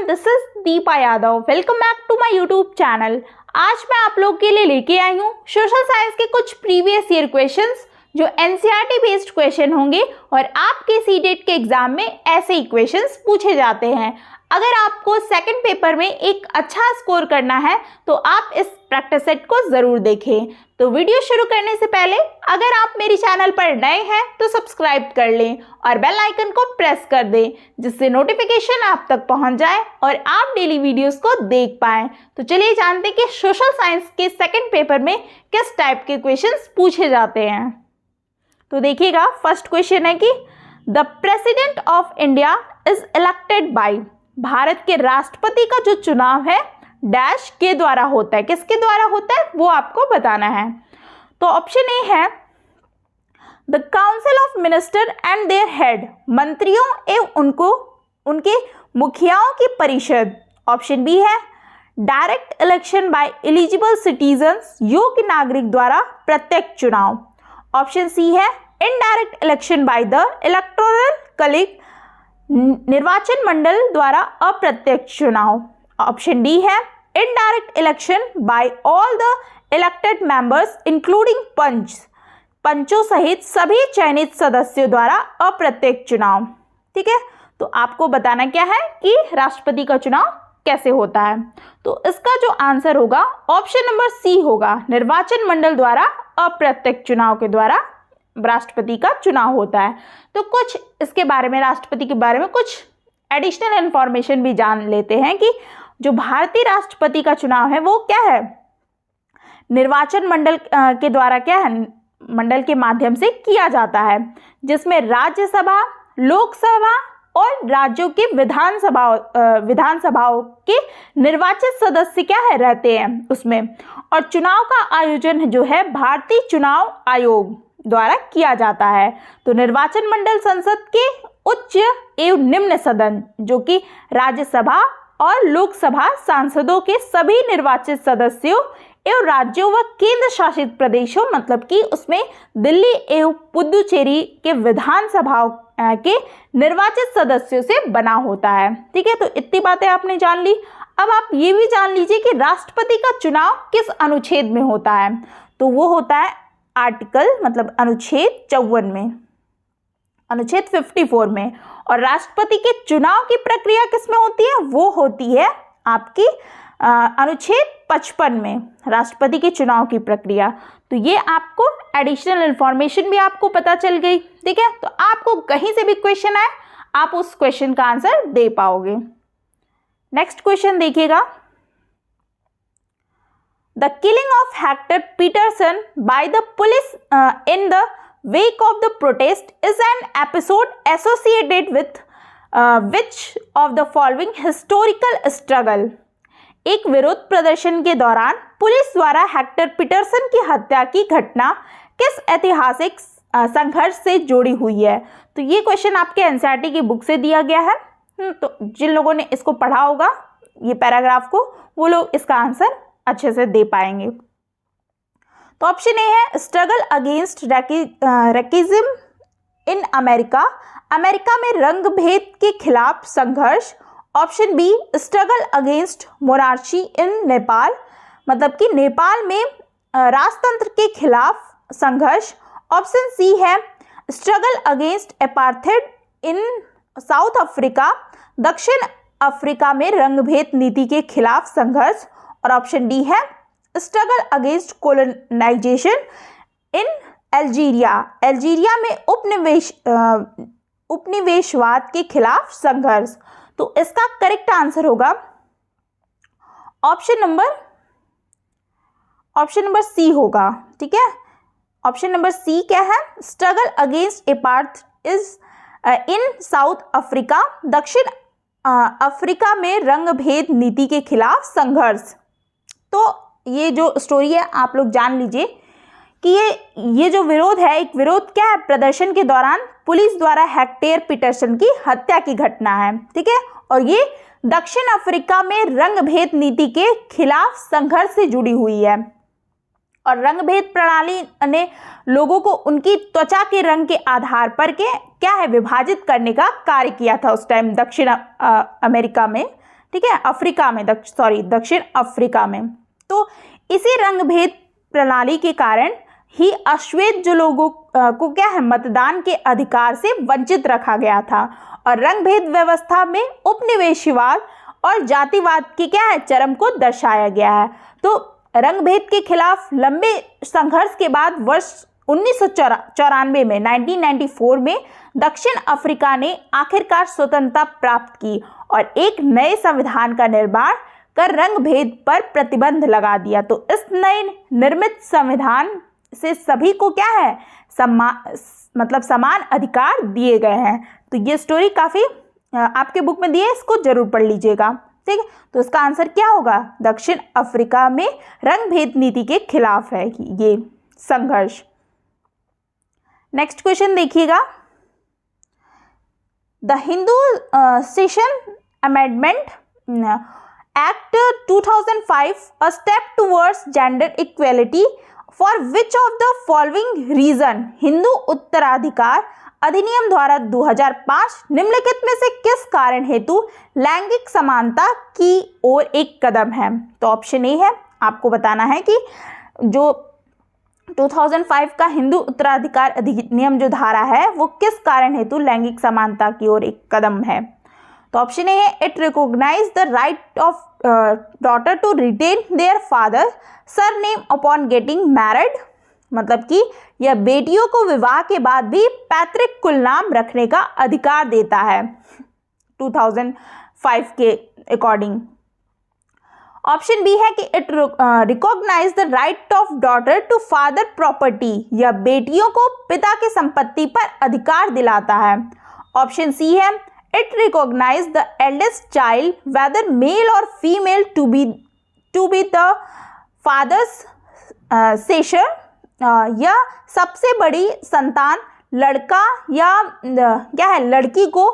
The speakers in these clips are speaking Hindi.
This is Deepa Yadav. Welcome back to my YouTube channel. आज मैं आप लोग के लिए लेके आई हूँ सोशल साइंस के कुछ प्रीवियस ईयर क्वेश्चंस जो एनसीईआरटी बेस्ड क्वेश्चन होंगे और आपके सीटेट के एग्जाम में ऐसे ही क्वेश्चंस पूछे जाते हैं। अगर आपको सेकंड पेपर में एक अच्छा स्कोर करना है तो आप इस प्रैक्टिस सेट को ज़रूर देखें। तो वीडियो शुरू करने से पहले अगर आप मेरे चैनल पर नए हैं तो सब्सक्राइब कर लें और बेल आइकन को प्रेस कर दें जिससे नोटिफिकेशन आप तक पहुंच जाए और आप डेली वीडियोस को देख पाएं। तो चलिए जानते हैं कि सोशल साइंस के सेकंड पेपर में किस टाइप के क्वेश्चंस पूछे जाते हैं। तो देखिएगा, फर्स्ट क्वेश्चन है कि the president of India is elected by, Bharat के राष्ट्रपति का जो चुनाव है डैश के द्वारा होता है। किसके द्वारा होता है वो आपको बताना है। तो ऑप्शन ए है the council of minister and their head, मंत्रियों एवं उनके मुखियाओं की परिषद। ऑप्शन बी है direct election by eligible citizens, योग्य नागरिक द्वारा प्रत्यक्ष चुनाव। ऑप्शन सी है indirect election by the electoral college, निर्वाचन मंडल द्वारा अप्रत्यक्ष चुनाव। ऑप्शन डी है indirect election by all the elected members including पंचों सहित सभी चयनित सदस्यों द्वारा अप्रत्यक्ष चुनाव। ठीक है, तो आपको बताना क्या है कि राष्ट्रपति का चुनाव कैसे होता है। तो इसका जो आंसर होगा ऑप्शन नंबर सी होगा, निर्वाचन मंडल द्वारा अप्रत्यक्ष चुनाव के द्वारा राष्ट्रपति का चुनाव होता है। तो कुछ इसके बारे में, राष्ट्रपति के बारे में कुछ एडिशनल इंफॉर्मेशन भी जान लेते हैं कि जो भारतीय राष्ट्रपति का चुनाव है वो क्या है, निर्वाचन मंडल के द्वारा क्या है, मंडल के माध्यम से किया जाता है, जिसमें राज्यसभा, लोकसभा और राज्यों के विधानसभाओं के निर्वाचित सदस्य क्या है रहते हैं उसमें। और चुनाव का आयोजन जो है भारतीय चुनाव आयोग द्वारा किया जाता है। तो निर्वाचन मंडल संसद के उच्च एवं निम्न सदन जो कि राज्यसभा और लोकसभा सांसदों के सभी निर्वाचित सदस्यों एवं राज्यों व केंद्र शासित प्रदेशों, मतलब कि उसमें दिल्ली एवं पुदुचेरी के विधानसभाओं के निर्वाचित सदस्यों से बना होता है। ठीक है, तो इतनी बातें आपने जान ली। अब आप ये भी जान लीजिए कि राष्ट्रपति का चुनाव किस अनुच्छेद में होता है। तो वो होता है आर्टिकल, मतलब अनुच्छेद 54 में, अनुच्छेद 54 में। और राष्ट्रपति के चुनाव की प्रक्रिया किस में होती है, वो होती है आपकी अनुच्छेद 55 में, राष्ट्रपति के चुनाव की प्रक्रिया। तो ये आपको एडिशनल इंफॉर्मेशन भी आपको पता चल गई। ठीक है, तो आपको कहीं से भी क्वेश्चन आए आप उस क्वेश्चन का आंसर दे पाओगे। नेक्स्ट क्वेश्चन देखिएगा, The killing of Hector Peterson by the police in the wake of the protest is an episode associated with which of the following historical struggle? एक विरोध प्रदर्शन के दौरान पुलिस द्वारा हेक्टर पीटरसन की हत्या की घटना किस ऐतिहासिक संघर्ष से जुड़ी हुई है? तो ये क्वेश्चन आपके एनसीईआरटी की बुक से दिया गया है। तो जिन लोगों ने इसको पढ़ा होगा ये पैराग्राफ को, वो लोग इसका आंसर अच्छे से दे पाएंगे। तो ऑप्शन ए है struggle against racism in America, America में रंग भेद के खिलाफ संघर्ष। Option B struggle against monarchy in Nepal, मतलब कि नेपाल में राजतंत्र के खिलाफ संघर्ष। ऑप्शन सी है struggle against apartheid in South Africa, दक्षिण अफ्रीका में रंगभेद नीति के खिलाफ संघर्ष। और ऑप्शन डी है struggle against colonization in Algeria, Algeria में उपनिवेशवाद के खिलाफ संघर्ष। तो इसका करेक्ट आंसर होगा ऑप्शन नंबर सी होगा। ठीक है, ऑप्शन नंबर सी क्या है, struggle against apartheid is in South Africa, दक्षिण अफ्रीका में रंगभेद नीति के खिलाफ संघर्ष। तो ये जो स्टोरी है आप लोग जान लीजिए कि ये जो विरोध है, एक विरोध क्या है, प्रदर्शन के दौरान पुलिस द्वारा हेक्टर पीटरसन की हत्या की घटना है। ठीक है, और ये दक्षिण अफ्रीका में रंगभेद नीति के खिलाफ संघर्ष से जुड़ी हुई है। और रंगभेद प्रणाली ने लोगों को उनकी त्वचा के रंग के आधार पर क्या है विभाजित करने का कार्य किया था उस टाइम दक्षिण अमेरिका में, ठीक है, अफ्रीका में, दक्षिण अफ्रीका में। तो इसी रंगभेद प्रणाली के कारण ही अश्वेत जो लोगों को क्या है, मतदान के अधिकार से वंचित रखा गया था, और रंगभेद व्यवस्था में उपनिवेशवाद और जातिवाद के क्या है, चरम को दर्शाया गया है। तो रंगभेद के खिलाफ लंबे संघर्ष के बाद वर्ष 1994 में 1994 में दक्षिण अफ्रीका ने आखिरकार स्वतंत्रता प्राप्त की और एक नए संविधान का निर्माण कर रंगभेद पर प्रतिबंध लगा दिया। तो इस नए निर्मित संविधान से सभी को क्या है, समान अधिकार दिए गए हैं। तो ये स्टोरी काफ़ी आपके बुक में दी है, इसको जरूर पढ़ लीजिएगा। ठीक है, तो इसका आंसर क्या होगा, दक्षिण अफ्रीका में रंगभेद नीति के खिलाफ है ये संघर्ष। नेक्स्ट क्वेश्चन देखिएगा, the Hindu succession amendment act 2005 a step towards gender equality for which of the following reason Hindu उत्तराधिकार अधिनियम द्वारा 2005 निम्नलिखित में से किस कारण हेतु लैंगिक समानता की ओर एक कदम है। तो ऑप्शन ए है, आपको बताना है कि जो 2005 का हिंदू उत्तराधिकार अधिनियम जो धारा है वो किस कारण हेतु लैंगिक समानता की ओर एक कदम है। तो ऑप्शन ए है, it recognise the right of daughter to retain their father surname upon getting married, मतलब कि यह बेटियों को विवाह के बाद भी पैतृक कुल नाम रखने का अधिकार देता है 2005 के अकॉर्डिंग। ऑप्शन बी है कि it recognise the right of daughter to father property, यह बेटियों को पिता की संपत्ति पर अधिकार दिलाता है। ऑप्शन सी है, it recognise the eldest child whether male और female to be the father's successor, यह सबसे बड़ी संतान लड़का या क्या है, लड़की को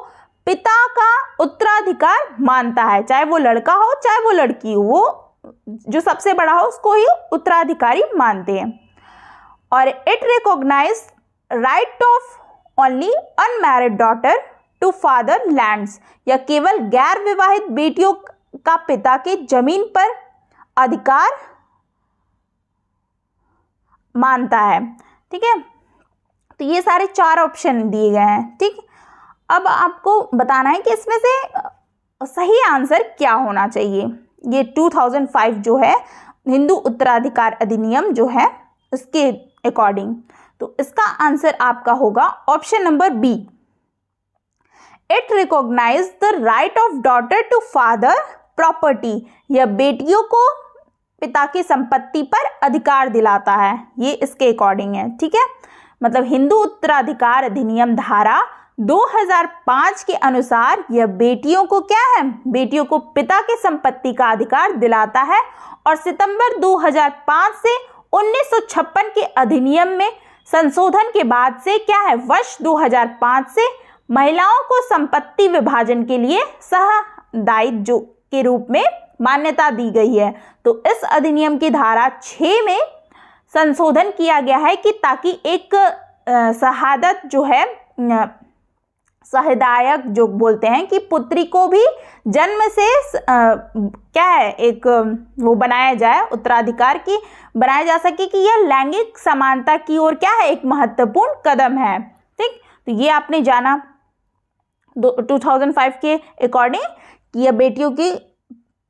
पिता का उत्तराधिकार मानता है, चाहे वो लड़का हो चाहे वो लड़की हो, वो जो सबसे बड़ा हो उसको ही उत्तराधिकारी मानते हैं। और it recognize right of only unmarried daughter to father lands, या केवल गैर विवाहित बेटियों का पिता के जमीन पर अधिकार मानता है। ठीक है, तो ये सारे 4 ऑप्शन दिए गए हैं। ठीक, अब आपको बताना है कि इसमें से सही आंसर क्या होना चाहिए। ये 2005 जो है हिंदू उत्तराधिकार अधिनियम जो है उसके अकॉर्डिंग, तो इसका आंसर आपका होगा option number B, it recognise the right of daughter to father property, यह बेटियों को पिता की संपत्ति पर अधिकार दिलाता है, ये इसके अकॉर्डिंग है। ठीक है, मतलब हिंदू उत्तराधिकार अधिनियम धारा 2005 के अनुसार यह बेटियों को क्या है, बेटियों को पिता की संपत्ति का अधिकार दिलाता है। और सितंबर 2005 से 1956 के अधिनियम में संशोधन के बाद से क्या है, वर्ष 2005 से महिलाओं को संपत्ति विभाजन के लिए सहदायित्व के रूप में मान्यता दी गई है। तो इस अधिनियम की धारा 6 में संशोधन किया गया है कि ताकि एक शहादत जो है, सहदायक जो बोलते हैं कि पुत्री को भी जन्म से क्या है, एक वो बनाया जाए, उत्तराधिकार की बनाया जा सके कि यह लैंगिक समानता की ओर क्या है, एक महत्वपूर्ण कदम है। ठीक, तो ये आपने जाना 2005 के अकॉर्डिंग कि यह बेटियों की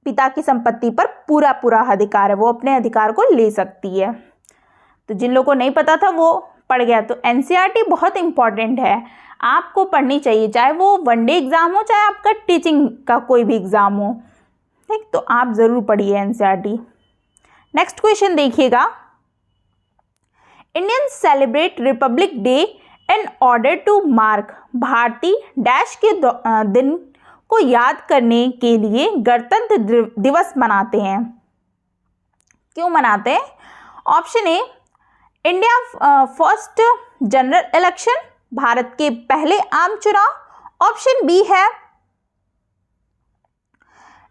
पिता की संपत्ति पर पूरा अधिकार है, वो अपने अधिकार को ले सकती है। तो जिन लोगों को नहीं पता था वो पढ़ गया। तो एनसीईआरटी बहुत इंपॉर्टेंट है, आपको पढ़नी चाहिए, चाहे वो वनडे एग्जाम हो चाहे आपका टीचिंग का कोई भी एग्जाम हो। ठीक, तो आप जरूर पढ़िए एनसीईआरटी। नेक्स्ट क्वेश्चन देखिएगा, Indian celebrate republic day in order to mark, भारतीय डैश के दिन को याद करने के लिए गणतंत्र दिवस मनाते हैं। क्यों मनाते हैं? Option A, India first general election, भारत के पहले आम चुनाव। ऑप्शन बी है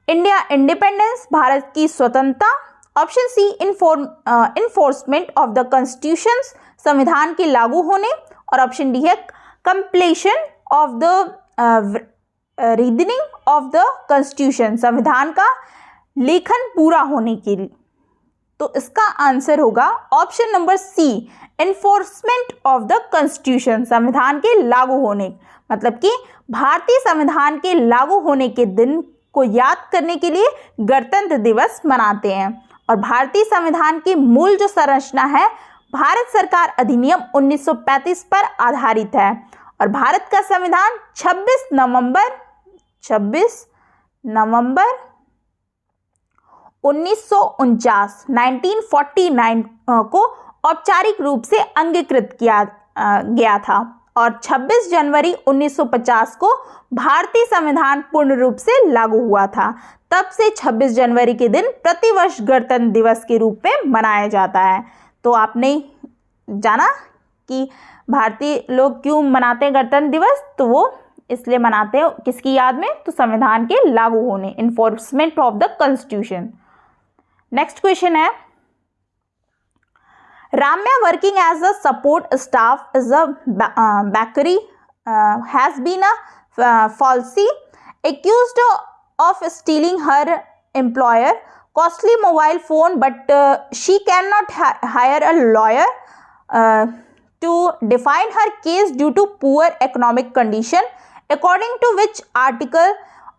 इंडिया इंडिपेंडेंस, भारत की स्वतंत्रता। Option C, enforcement of the constitution, संविधान के लागू होने। और ऑप्शन डी है completion of the reading of the constitution, संविधान का लेखन पूरा होने के लिए। तो इसका आंसर होगा option number C, enforcement of the constitution, संविधान के लागू होने, मतलब कि भारतीय संविधान के लागू होने के दिन को याद करने के लिए गणतंत्र दिवस मनाते हैं। और भारतीय संविधान की मूल जो संरचना है भारत सरकार अधिनियम 1935 पर आधारित है। और भारत का संविधान 26 नवंबर 1949 को औपचारिक रूप से अंगीकृत किया गया था। और 26 जनवरी 1950 को भारतीय संविधान पूर्ण रूप से लागू हुआ था। तब से 26 जनवरी के दिन प्रतिवर्ष गणतंत्र दिवस के रूप में मनाया जाता है। तो आपने जाना कि भारतीय लोग क्यों मनाते हैं गणतंत्र दिवस, तो वो इसलिए मनाते हैं किसकी याद में, तो संविधान के लागू होने, enforcement of the constitution. Next question है, Ramya working as a support staff is a bakery has been falsely accused of stealing her employer costly mobile phone, but she cannot hire a lawyer to defend her case due to poor economic condition. According to which article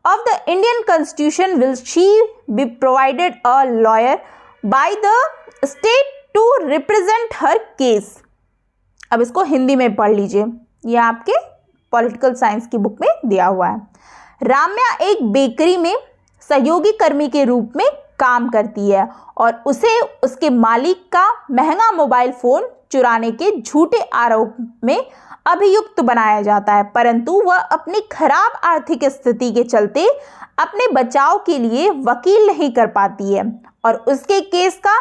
of the Indian Constitution will she be provided a lawyer by the state to represent her case? अब इसको हिंदी में पढ़ लीजिए, यह आपके पॉलिटिकल साइंस की बुक में दिया हुआ है। राम्या एक बेकरी में सहयोगी कर्मी के रूप में काम करती है और उसे उसके मालिक का महंगा मोबाइल फोन चुराने के झूठे आरोप में अभियुक्त बनाया जाता है, परंतु वह अपनी खराब आर्थिक स्थिति के चलते अपने बचाव के लिए वकील नहीं कर पाती है और उसके केस का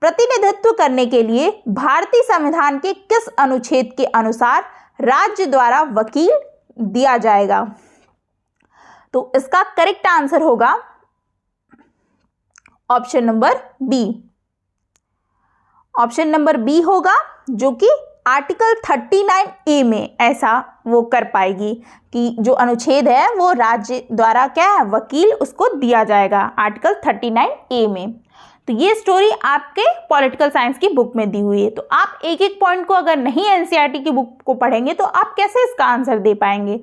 प्रतिनिधित्व करने के लिए भारतीय संविधान के किस अनुच्छेद के अनुसार राज्य द्वारा वकील दिया जाएगा? तो इसका करेक्ट आंसर होगा option number B. Option number B होगा, जो कि आर्टिकल 39A में ऐसा वो कर पाएगी कि जो अनुच्छेद है वो राज्य द्वारा क्या है, वकील उसको दिया जाएगा आर्टिकल 39A में। तो ये स्टोरी आपके पॉलिटिकल साइंस की बुक में दी हुई है। तो आप एक एक पॉइंट को अगर नहीं एनसीईआरटी की बुक को पढ़ेंगे तो आप कैसे इसका आंसर दे पाएंगे?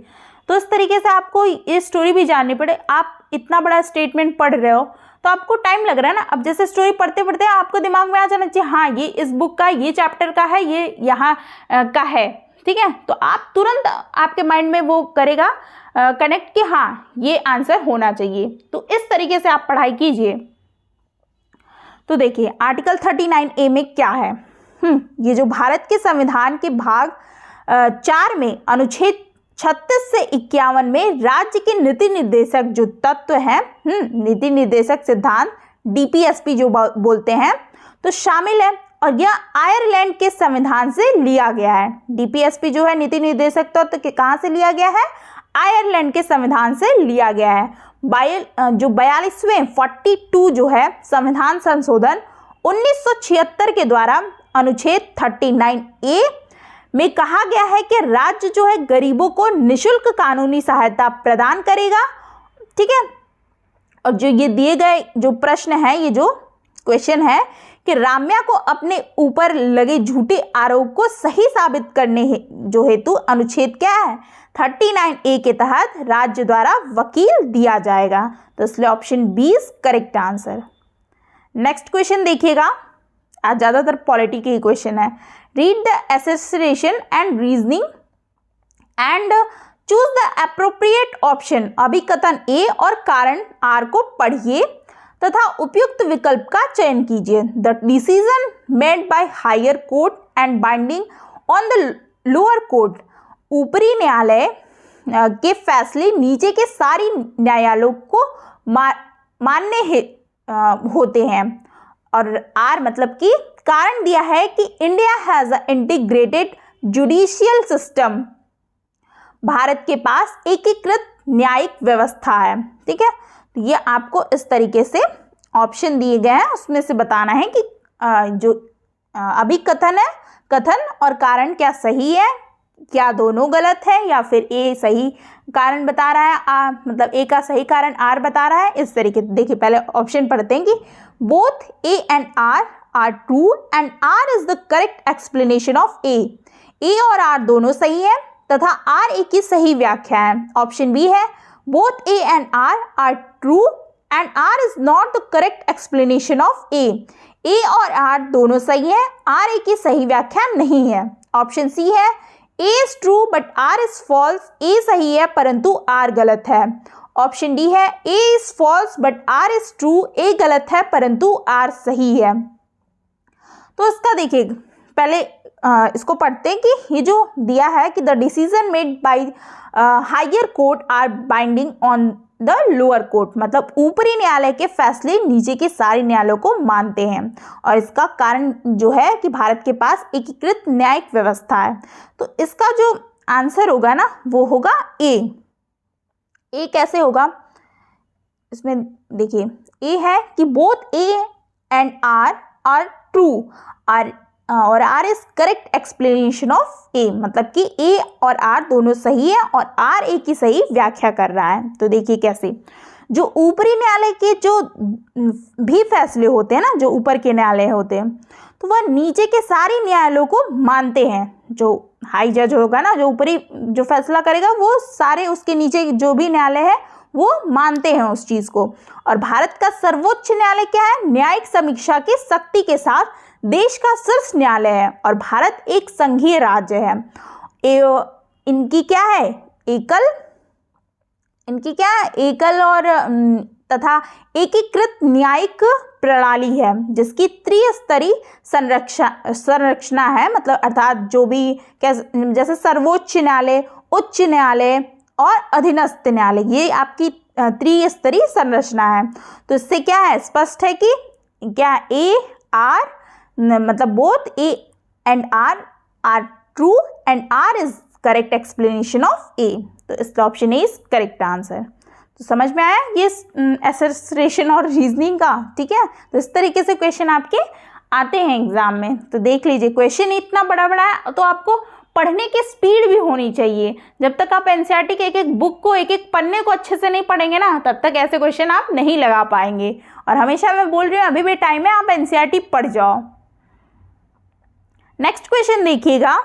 तो इस तरीके से आपको ये स्टोरी भी जाननी पड़े। आप इतना बड़ा स्टेटमेंट पढ़ रहे हो तो आपको टाइम लग रहा है ना। अब जैसे स्टोरी पढ़ते पढ़ते आपको दिमाग में आ जाना चाहिए, हाँ ये इस बुक का ये चैप्टर का है, ये यहाँ का है, ठीक है। तो आप तुरंत आपके माइंड में वो करेगा कनेक्ट कि हाँ ये आंसर होना चाहिए। तो इस तरीके से आप पढ़ाई कीजिए। तो देखिए आर्टिकल 39A में क्या है, ये जो भारत के संविधान के भाग 4 में अनुच्छेद 36 से 51 में राज्य के नीति निर्देशक जो तत्व हैं, नीति निर्देशक सिद्धांत DPSP जो बोलते हैं, तो शामिल है। और यह आयरलैंड के संविधान से लिया गया है। DPSP जो है नीति निर्देशक तत्व के कहाँ से लिया गया है? आयरलैंड के संविधान से लिया गया है। जो 42वें 42 जो है संविधान संशोधन 1976 के द्वारा अनुच्छेद 39A में कहा गया है कि राज्य जो है गरीबों को निःशुल्क कानूनी सहायता प्रदान करेगा, ठीक है। और जो ये दिए गए जो प्रश्न है, ये जो क्वेश्चन है कि राम्या को अपने ऊपर लगे झूठे आरोप को सही साबित करने जो हेतु अनुच्छेद क्या है 39A के तहत राज्य द्वारा वकील दिया जाएगा। तो इसलिए option B is correct answer. Next question देखिएगा, आज ज़्यादातर पॉलिटी के ही क्वेश्चन है। Read the assertion and reasoning and choose the appropriate option. अभिकथन ए और कारण आर को पढ़िए तथा उपयुक्त विकल्प का चयन कीजिए। The decision made by higher court and binding on the lower court. ऊपरी न्यायालय के फैसले नीचे के सारी न्यायालयों को मान्य होते हैं। और आर मतलब कि कारण दिया है कि India has a integrated judicial system. Bharat के पास एकीकृत न्यायिक व्यवस्था है, ठीक है। तो ये आपको इस तरीके से ऑप्शन दिए गए हैं, उसमें से बताना है कि जो अभिकथन है, कथन और कारण क्या सही है, क्या दोनों गलत है या फिर ए सही कारण बता रहा है, मतलब ए का सही कारण आर बता रहा है। इस तरीके से देखिए, पहले ऑप्शन पढ़ते हैं कि both A and R true and R is the correct explanation of A. A और आर दोनों सही है तथा आर ए की सही व्याख्या है। ऑप्शन बी है both A and R true and R is not the correct explanation of A. A और आर दोनों सही है, आर ए की सही व्याख्या नहीं है। ऑप्शन सी है A is true but R is false, A सही है परंतु आर गलत है। ऑप्शन डी है A is false but R is true, A गलत है परंतु आर सही है। तो इसका देखिए, पहले इसको पढ़ते हैं कि ये जो दिया है कि the decision made by higher court are binding on the lower court, मतलब ऊपरी न्यायालय के फैसले नीचे के सारे न्यायालयों को मानते हैं। और इसका कारण जो है कि भारत के पास एकीकृत न्यायिक व्यवस्था है। तो इसका जो आंसर होगा ना वो होगा ए। ए कैसे होगा, इसमें देखिए ए है कि both A and R true और R is correct explanation of A, मतलब कि ए और आर दोनों सही है और आर ए की सही व्याख्या कर रहा है। तो देखिए कैसे, जो ऊपरी न्यायालय के जो भी फैसले होते हैं ना, जो ऊपर के न्यायालय होते हैं, तो वह नीचे के सारे न्यायालयों को मानते हैं। जो हाई जज होगा ना, जो ऊपरी जो फैसला करेगा, वो सारे उसके नीचे जो भी न्यायालय है वो मानते हैं उस चीज़ को। और भारत का सर्वोच्च न्यायालय क्या है, न्यायिक समीक्षा की शक्ति के साथ देश का शीर्ष न्यायालय है और भारत एक संघीय राज्य है। इनकी क्या है, एकल और तथा एकीकृत न्यायिक प्रणाली है, जिसकी त्रिस्तरीय संरचना है, मतलब अर्थात जो भी जैसे सर्वोच्च न्यायालय, उच्च न्यायालय और अधीनस्थ न्यायालय, ये आपकी त्रिस्तरीय संरचना है। तो इससे क्या है, स्पष्ट है कि क्या ए आर मतलब both A and R true and R is correct explanation of A. तो इसका option A is correct answer. तो समझ में आया ये एसर्शन और रीजनिंग का, ठीक है। तो इस तरीके से क्वेश्चन आपके आते हैं एग्जाम में। तो देख लीजिए, क्वेश्चन इतना बड़ा बड़ा है तो आपको पढ़ने की स्पीड भी होनी चाहिए। जब तक आप एनसीईआरटी के एक एक बुक को, एक एक पन्ने को अच्छे से नहीं पढ़ेंगे ना, तब तक ऐसे क्वेश्चन आप नहीं लगा पाएंगे। और हमेशा मैं बोल रही हूँ, अभी भी टाइम है, आप एनसीईआरटी पढ़ जाओ। नेक्स्ट क्वेश्चन देखिएगा,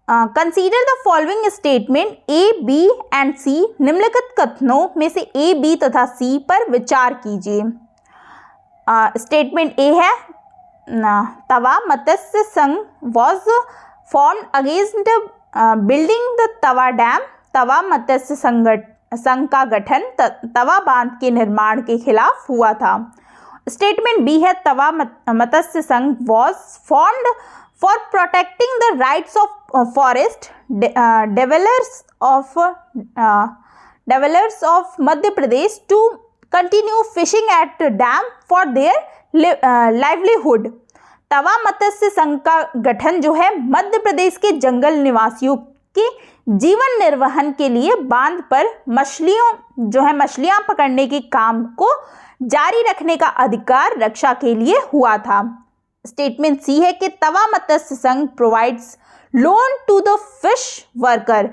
consider the following statement A, B and C. निम्नलिखित कथनों में से ए, बी तथा सी पर विचार कीजिए। स्टेटमेंट ए है, Tawa Matsya Sangh was formed against building the Tawa dam. Tawa Matsya Sangh का गठन तवा बांध के निर्माण के खिलाफ हुआ था। स्टेटमेंट बी है, Tawa Matsya Sangh was formed for protecting the rights of forest developers of Madhya Pradesh to continue fishing at dam for their livelihood. Tawa Matsya Sangh का गठन जो है मध्य प्रदेश के जंगल निवासियों के जीवन निर्वहन के लिए बांध पर मछलियां पकड़ने के काम को जारी रखने का अधिकार रक्षा के लिए हुआ था। स्टेटमेंट सी है कि Tawa Matsya Sangh provides loan to the fish worker.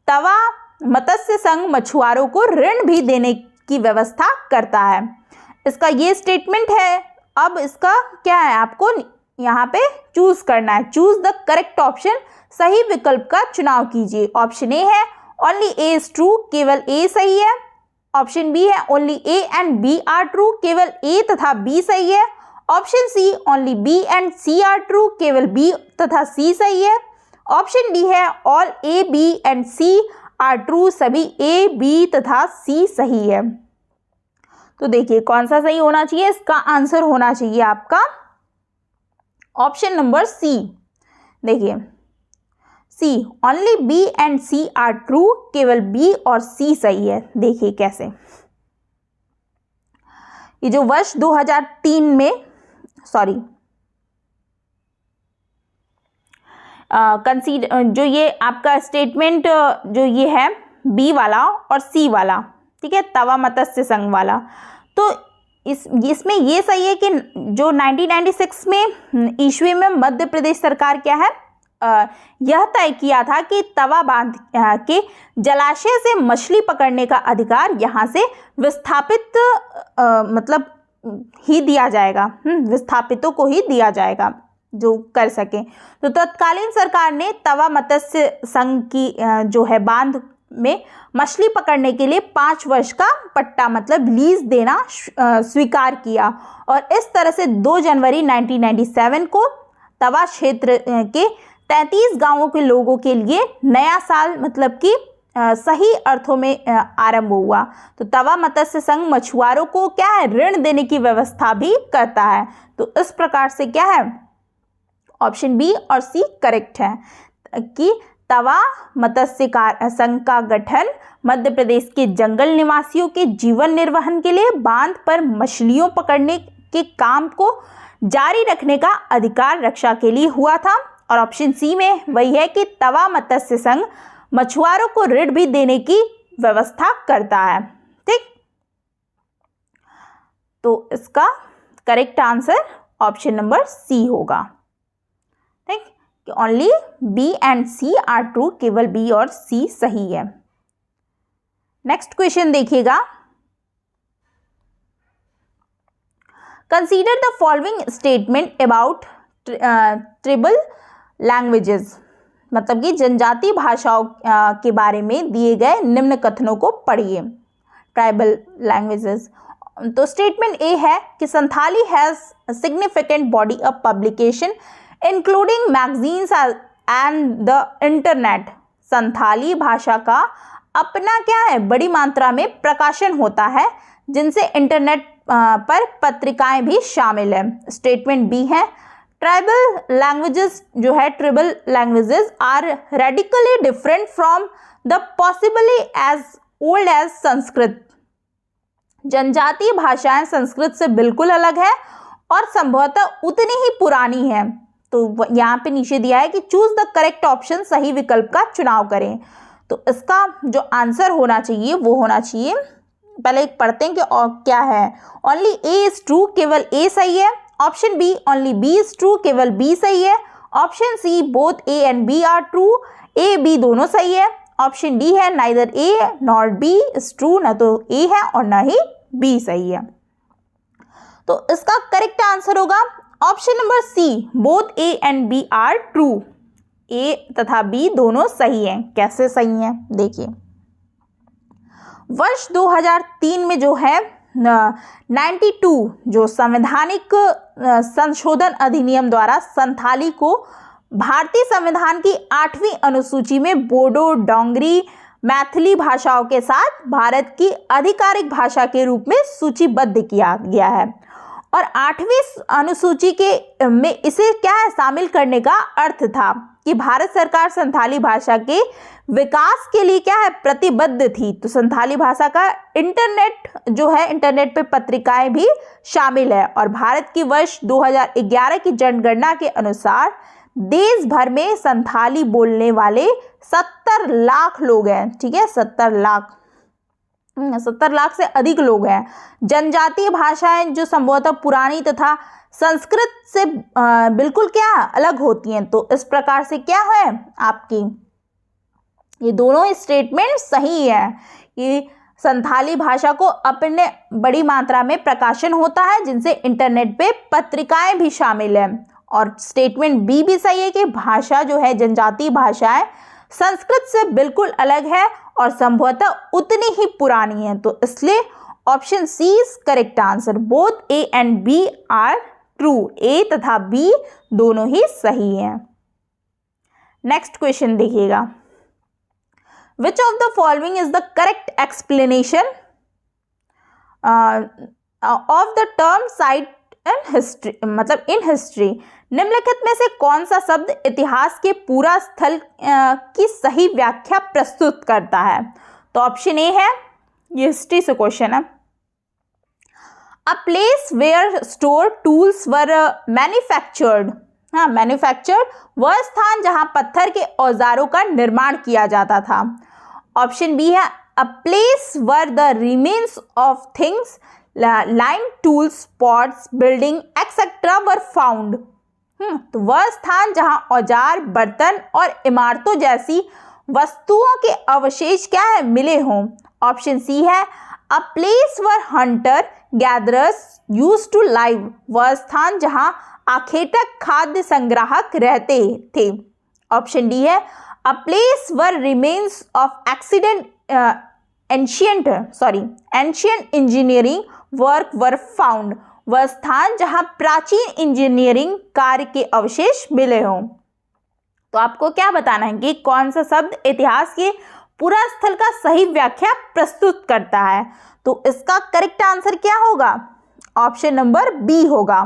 Tawa Matsya Sangh मछुआरों को ऋण भी देने की व्यवस्था करता है। इसका ये स्टेटमेंट है। अब इसका क्या है, आपको यहाँ पे चूज करना है। चूज द करेक्ट ऑप्शन, सही विकल्प का चुनाव कीजिए। ऑप्शन ए है ओनली ए इज ट्रू, केवल ए सही है। ऑप्शन बी है only A and B are true, केवल ए तथा बी सही है। Option C only B and C are true, केवल बी तथा सी सही है। ऑप्शन डी है all A B and C are true, सभी ए बी तथा सी सही है। तो देखिए कौन सा सही होना चाहिए, इसका आंसर होना चाहिए आपका ऑप्शन नंबर सी। देखिए C, only B and C are true, केवल बी और सी सही है। देखिए कैसे, ये जो वर्ष 2003 में जो ये आपका स्टेटमेंट जो ये है बी वाला और सी वाला, ठीक है, तवा मत्स्य संघ वाला, तो इसमें ये सही है कि जो 1996 में ईस्वी में मध्य प्रदेश सरकार क्या है, यह तय किया था कि तवा बांध के जलाशय से मछली पकड़ने का अधिकार यहाँ से विस्थापित मतलब ही दिया जाएगा, विस्थापितों को ही दिया जाएगा जो कर सके। तो तत्कालीन सरकार ने तवा मत्स्य संघ की जो है बांध में मछली पकड़ने के लिए 5 वर्ष का पट्टा मतलब लीज देना स्वीकार किया और इस तरह से 2 जनवरी 1997 को तवा क्षेत्र के 33 गांवों के लोगों के लिए नया साल मतलब कि सही अर्थों में आरंभ हुआ। तो तवा मत्स्य संघ मछुआरों को क्या है, ऋण देने की व्यवस्था भी करता है। तो इस प्रकार से क्या है, ऑप्शन बी और सी करेक्ट है कि तवा मत्स्य संघ का गठन मध्य प्रदेश के जंगल निवासियों के जीवन निर्वहन के लिए बांध पर मछलियों पकड़ने के काम को जारी रखने का अधिकार रक्षा के लिए हुआ था। और ऑप्शन सी में वही है कि तवा मत्स्य संघ मछुआरों को ऋण भी देने की व्यवस्था करता है। ठीक, तो इसका correct answer option number C होगा। ठीक, only B and C are true, केवल बी और सी सही है। नेक्स्ट क्वेश्चन देखिएगा, consider the following statement about tribal languages, मतलब कि जनजातीय भाषाओं के बारे में दिए गए निम्न कथनों को पढ़िए। ट्राइबल लैंग्वेजेस, तो स्टेटमेंट ए है कि Santhali has significant body of publication including magazines and the internet. Santhali भाषा का अपना क्या है, बड़ी मात्रा में प्रकाशन होता है जिनसे इंटरनेट पर पत्रिकाएं भी शामिल है। स्टेटमेंट बी है ट्राइबल लैंग्वेजेस जो है, tribal languages are radically different from the possibly as old as Sanskrit. जनजातीय भाषाएं संस्कृत से बिल्कुल अलग है और संभवतः उतनी ही पुरानी है। तो यहाँ पे नीचे दिया है कि चूज द करेक्ट ऑप्शन, सही विकल्प का चुनाव करें। तो इसका जो आंसर होना चाहिए वो होना चाहिए, पहले एक पढ़ते हैं कि और क्या है। ओनली ए इज ट्रू, केवल ए सही है। Option B only B is true, केवल बी सही है। Option C both A and B are true, A B दोनों सही है। ऑप्शन डी है neither A nor B is true, ना तो ए है और ना ही बी सही है। तो इसका करेक्ट आंसर होगा option number C, both A and B are true. A तथा बी दोनों सही हैं। कैसे सही हैं देखिए, वर्ष 2003 में जो है 92 जो संवैधानिक संशोधन अधिनियम द्वारा संथाली को भारतीय संविधान की 8वीं अनुसूची में बोडो, डोंगरी, मैथिली भाषाओं के साथ भारत की आधिकारिक भाषा के रूप में सूचीबद्ध किया गया है। और 8वीं अनुसूची के में इसे क्या है, शामिल करने का अर्थ था कि भारत सरकार संथाली भाषा के विकास के लिए क्या है, प्रतिबद्ध थी। तो संथाली भाषा का इंटरनेट जो है, इंटरनेट पे पत्रिकाएं भी शामिल है। और भारत की वर्ष 2011 की जनगणना के अनुसार देश भर में संथाली बोलने वाले 70 लाख लोग हैं। ठीक है, 70 लाख से अधिक लोग हैं। जनजातीय भाषाएं जो संभवतः पुरानी तथा संस्कृत से बिल्कुल क्या अलग होती हैं। तो इस प्रकार से क्या है आपकी, ये दोनों स्टेटमेंट सही है कि संथाली भाषा को अपने बड़ी मात्रा में प्रकाशन होता है जिनसे इंटरनेट पे पत्रिकाएं भी शामिल है। और स्टेटमेंट बी भी सही है कि भाषा जो है, जनजातीय भाषाएं संस्कृत से बिल्कुल अलग है और संभवतः उतनी ही पुरानी है। तो इसलिए option C is correct answer, both A and B are true. A तथा बी दोनों ही सही हैं। नेक्स्ट क्वेश्चन देखिएगा, which of the following is the correct explanation of the term site and history, मतलब इन हिस्ट्री। निम्नलिखित में से कौन सा शब्द इतिहास के पूरा स्थल की सही व्याख्या प्रस्तुत करता है। तो ऑप्शन ए है, ये हिस्ट्री से क्वेश्चन है, a place where stone tools were manufactured. हाँ, मैन्युफैक्चर्ड वह स्थान जहां पत्थर के औजारों का निर्माण किया जाता था। ऑप्शन बी है, a place were the remains of things lime tools, pots, building etcetera were found. तो वह स्थान जहां औजार, बर्तन और इमारतों जैसी वस्तुओं के अवशेष क्या है, मिले हों। ऑप्शन सी है a place where hunter gatherers used to live, वह स्थान जहां आखेटक खाद्य संग्राहक रहते थे। ऑप्शन डी है a place were remains of ancient engineering work were found, वह स्थान जहां प्राचीन इंजीनियरिंग कार्य के अवशेष मिले हों। तो आपको क्या बताना है कि कौन सा शब्द इतिहास के पुरास्थल का सही व्याख्या प्रस्तुत करता है। तो इसका करेक्ट आंसर क्या होगा, ऑप्शन नंबर बी होगा।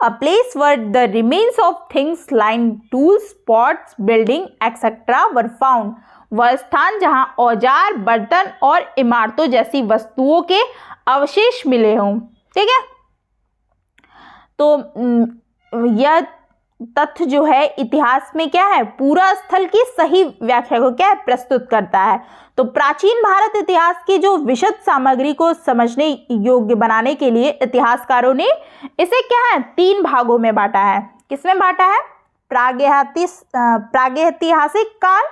अ place were the remains of things like tools, pots, building etcetera were found, वह स्थान जहां औजार, बर्तन और इमारतों जैसी वस्तुओं के अवशेष मिले हों। ठीक है, तो यह तथ्य जो है इतिहास में क्या है, पूरा स्थल की सही व्याख्या को क्या है, प्रस्तुत करता है। तो प्राचीन भारत इतिहास की जो विशद सामग्री को समझने योग्य बनाने के लिए इतिहासकारों ने इसे क्या है, 3 भागों में बांटा है। किसमें बांटा है, प्रागैतिहासिक काल,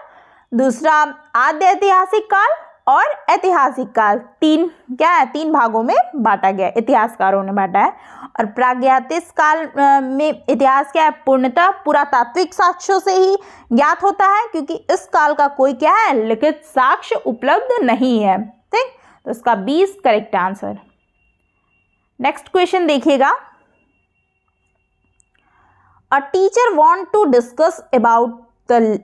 दूसरा आद्य ऐतिहासिक काल और ऐतिहासिक काल। 3 भागों में बांटा गया, इतिहासकारों ने बांटा है। और प्रागैतिहासिक काल में इतिहास क्या है, पूर्णतः पुरातात्विक साक्ष्यों से ही ज्ञात होता है, क्योंकि इस काल का कोई क्या है, लिखित साक्ष्य उपलब्ध नहीं है। ठीक, तो इसका 20 करेक्ट आंसर। नेक्स्ट क्वेश्चन देखिएगा। A teacher want to discuss about the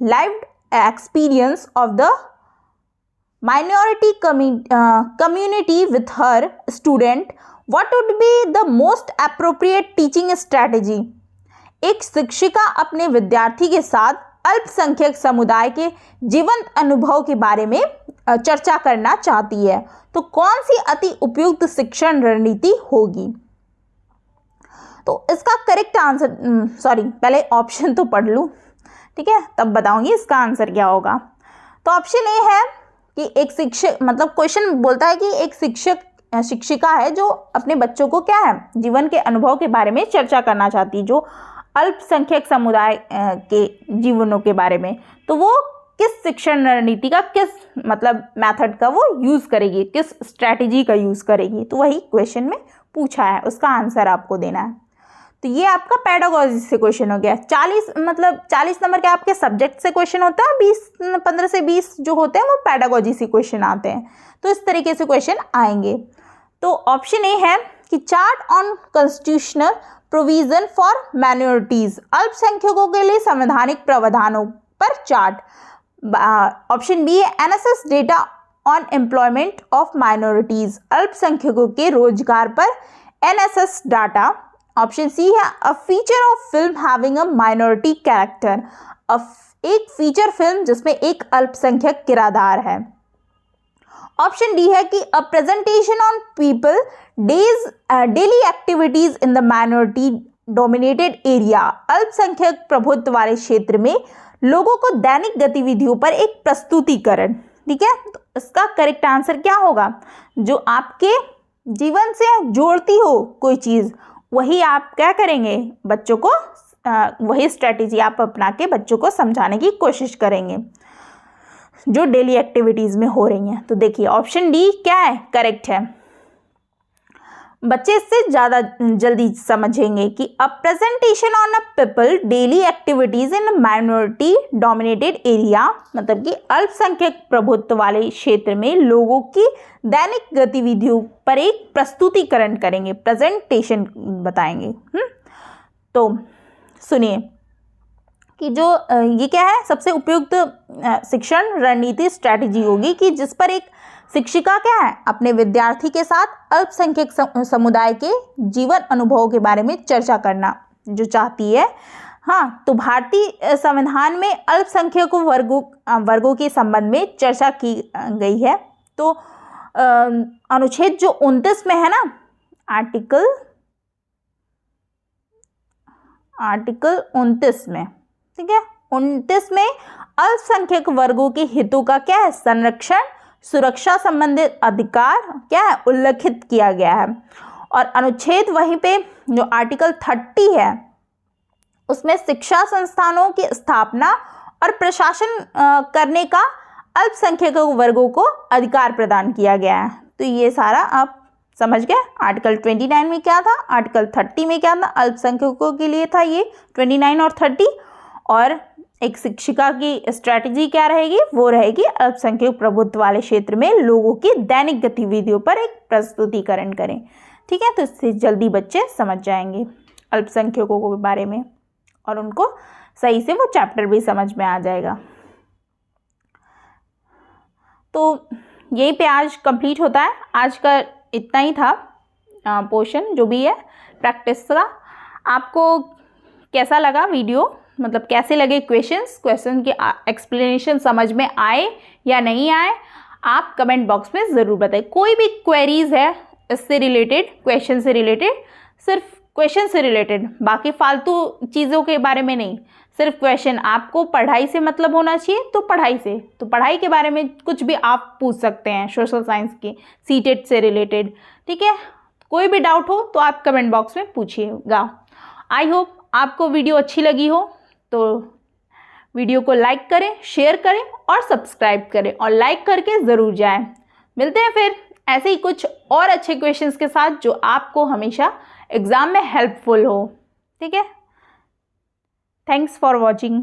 lived experience of the minority community with her student, what would be the most appropriate teaching strategy? एक शिक्षिका अपने विद्यार्थी के साथ अल्पसंख्यक समुदाय के जीवंत अनुभव के बारे में चर्चा करना चाहती है, तो कौन सी अति उपयुक्त शिक्षण रणनीति होगी। तो इसका करेक्ट आंसर, पहले ऑप्शन तो पढ़ लूँ, ठीक है, तब बताऊंगी इसका आंसर क्या होगा। तो ऑप्शन ए है कि एक शिक्षक, मतलब क्वेश्चन बोलता है कि एक शिक्षिका है जो अपने बच्चों को क्या है, जीवन के अनुभव के बारे में चर्चा करना चाहती है, जो अल्पसंख्यक समुदाय के जीवनों के बारे में। तो वो किस शिक्षण रणनीति का, किस मतलब मेथड का वो यूज़ करेगी, किस स्ट्रैटेजी का यूज़ करेगी, तो वही क्वेश्चन में पूछा है, उसका आंसर आपको देना है। तो ये आपका पेडागोजी से क्वेश्चन हो गया। 40 नंबर के आपके सब्जेक्ट से क्वेश्चन होता है, 15 से 20 जो होते हैं वो पेडागोजी से क्वेश्चन आते हैं। तो इस तरीके से क्वेश्चन आएंगे। तो ऑप्शन ए है कि chart on constitutional provision for minorities, अल्पसंख्यकों के लिए संवैधानिक प्रावधानों पर चार्ट। ऑप्शन बी है NSS data on employment of minorities, अल्पसंख्यकों के रोजगार पर एनएसएस डाटा। ऑप्शन सी है a feature of film having a minority character, एक फीचर फिल्म जिसमें एक अल्पसंख्यक किरदार है। ऑप्शन डी है कि a presentation on people daily activities in the minority dominated area, अल्पसंख्यक प्रभुत्व वाले क्षेत्र में लोगों को दैनिक गतिविधियों पर एक प्रस्तुतिकरण। ठीक है, तो इसका करेक्ट आंसर क्या होगा, जो आपके जीवन से जोड़ती हो कोई चीज़, वही आप क्या करेंगे, बच्चों को वही स्ट्रेटेजी आप अपना के बच्चों को समझाने की कोशिश करेंगे जो डेली एक्टिविटीज़ में हो रही हैं। तो देखिए ऑप्शन डी क्या है, करेक्ट है। बच्चे इससे ज़्यादा जल्दी समझेंगे कि a presentation on a people daily activities in minority dominated area, मतलब कि अल्पसंख्यक प्रभुत्व वाले क्षेत्र में लोगों की दैनिक गतिविधियों पर एक प्रस्तुतिकरण करेंगे, प्रेजेंटेशन बताएंगे। तो सुनिए कि जो ये क्या है, सबसे उपयुक्त शिक्षण रणनीति स्ट्रैटेजी होगी कि जिस पर एक शिक्षिका क्या है, अपने विद्यार्थी के साथ अल्पसंख्यक समुदाय के जीवन अनुभवों के बारे में चर्चा करना जो चाहती है। हाँ, तो भारतीय संविधान में अल्पसंख्यक वर्गों के संबंध में चर्चा की गई है। तो अनुच्छेद जो 29 में है ना, आर्टिकल 29 में, ठीक है, 29 में अल्पसंख्यक वर्गों के हितों का क्या है, संरक्षण सुरक्षा संबंधित अधिकार क्या है, उल्लिखित किया गया है। और अनुच्छेद वहीं पे जो आर्टिकल 30 है उसमें शिक्षा संस्थानों की स्थापना और प्रशासन करने का अल्पसंख्यक वर्गों को अधिकार प्रदान किया गया है। तो ये सारा आप समझ गए। आर्टिकल 29 में क्या था, आर्टिकल 30 में क्या था, अल्पसंख्यकों के लिए था ये 29 और 30। और एक शिक्षिका की स्ट्रैटेजी क्या रहेगी, वो रहेगी अल्पसंख्यक प्रभुत्व वाले क्षेत्र में लोगों की दैनिक गतिविधियों पर एक प्रस्तुतिकरण करें। ठीक है, तो इससे जल्दी बच्चे समझ जाएंगे अल्पसंख्यकों के बारे में और उनको सही से वो चैप्टर भी समझ में आ जाएगा। तो यहीं पे आज कंप्लीट होता है। आज का इतना ही था पोर्शन जो भी है प्रैक्टिस का। आपको कैसा लगा वीडियो, मतलब कैसे लगे क्वेश्चन के एक्सप्लेनेशन समझ में आए या नहीं आए, आप कमेंट बॉक्स में ज़रूर बताइए। कोई भी क्वेरीज है इससे रिलेटेड, क्वेश्चन से रिलेटेड, सिर्फ क्वेश्चन से रिलेटेड, बाकी फालतू चीज़ों के बारे में नहीं, सिर्फ क्वेश्चन। आपको पढ़ाई से मतलब होना चाहिए तो पढ़ाई से, तो पढ़ाई के बारे में कुछ भी आप पूछ सकते हैं, सोशल साइंस के सीटेट से रिलेटेड। ठीक है, कोई भी डाउट हो तो आप कमेंट बॉक्स में पूछिएगा। आई होप आपको वीडियो अच्छी लगी हो, तो वीडियो को लाइक करें, शेयर करें और सब्सक्राइब करें, और लाइक करके ज़रूर जाएं। मिलते हैं फिर ऐसे ही कुछ और अच्छे क्वेश्चंस के साथ जो आपको हमेशा एग्ज़ाम में हेल्पफुल हो। ठीक है, थैंक्स फॉर वॉचिंग।